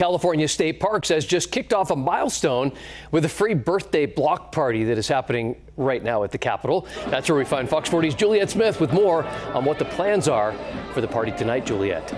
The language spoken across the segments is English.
California State Parks has just kicked off a milestone with a free birthday block party that is happening right now at the Capitol. That's where we find Fox 40's Juliet Smith with more on what the plans are for the party tonight. Juliet.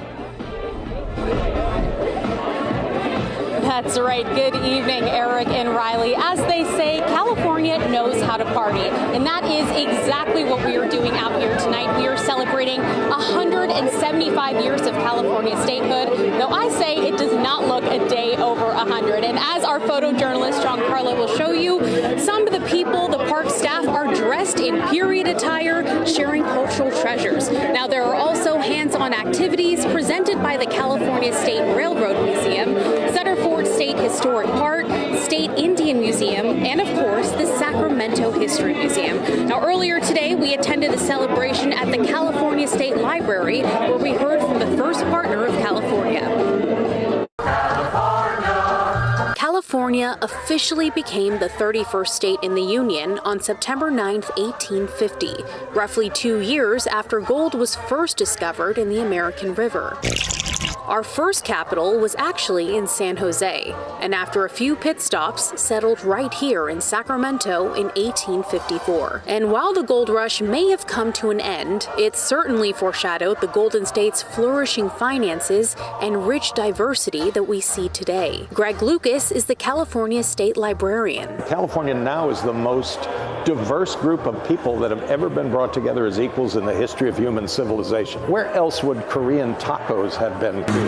That's right. Good evening, Eric and Riley. As they say, California knows how to party, and that is exactly what we are doing out here tonight. We are celebrating 175 years of California statehood, though I say it does not look a day over 100. And as our photojournalist John Carlo will show you, some of the people, the park staff, are dressed in period attire, sharing cultural treasures. Now, there are also hands-on activities presented by the California State Railroad Museum, Center Fort State Historic Park, State Indian Museum, and of course, the Sacramento History Museum. Now, earlier today, we attended a celebration at the California State Library, where we heard from the first partner of California. California officially became the 31st state in the Union on September 9, 1850, roughly 2 years after gold was first discovered in the American River. Our first capital was actually in San Jose, and after a few pit stops, settled right here in Sacramento in 1854. And while the gold rush may have come to an end, it certainly foreshadowed the Golden State's flourishing finances and rich diversity that we see today. Greg Lucas is the California State Librarian. California now is the most diverse group of people that have ever been brought together as equals in the history of human civilization. Where else would Korean tacos have been created?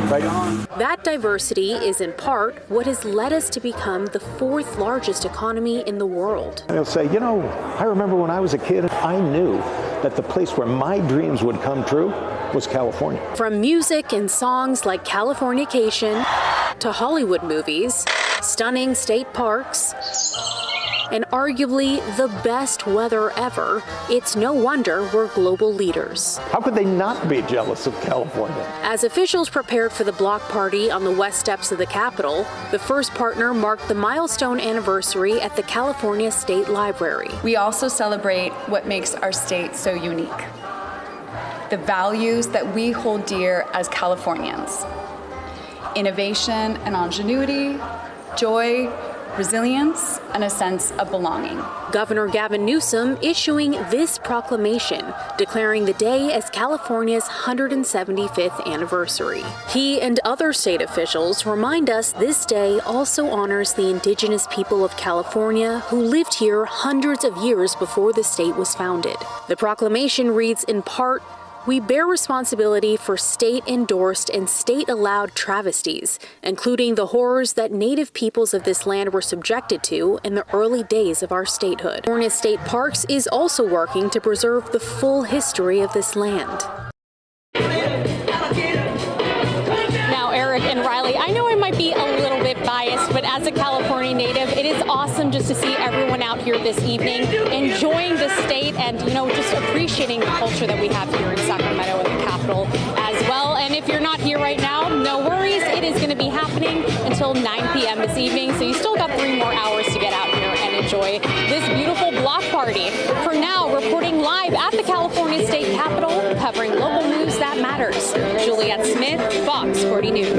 Right? That diversity is in part what has led us to become the fourth largest economy in the world. And they'll say, you know, I remember when I was a kid, I knew that the place where my dreams would come true was California. From music and songs like Californication to Hollywood movies, stunning state parks, and arguably the best weather ever, it's no wonder we're global leaders. How could they not be jealous of California? As officials prepared for the block party on the west steps of the Capitol, the first partner marked the milestone anniversary at the California State Library. We also celebrate what makes our state so unique. The values that we hold dear as Californians. Innovation and ingenuity, joy, resilience, and a sense of belonging. Governor Gavin Newsom issuing this proclamation, declaring the day as California's 175th anniversary. He and other state officials remind us this day also honors the indigenous people of California who lived here hundreds of years before the state was founded. The proclamation reads in part, "We bear responsibility for state-endorsed and state-allowed travesties, including the horrors that Native peoples of this land were subjected to in the early days of our statehood. California State Parks is also working to preserve the full history of this land." Now, Eric and Riley, I know I might be a little bit biased, but as a California native, it is awesome just to see everyone out here this evening enjoying the state and, you know, just appreciating the culture that we have here in Sacramento and the Capitol as well. And if you're not here right now, no worries. It is going to be happening until 9 p.m. this evening, so you still got 3 more hours to get out here and enjoy this beautiful block party. For now, reporting live at the California State Capitol, covering local news that matters. Juliet Smith, Fox 40 News.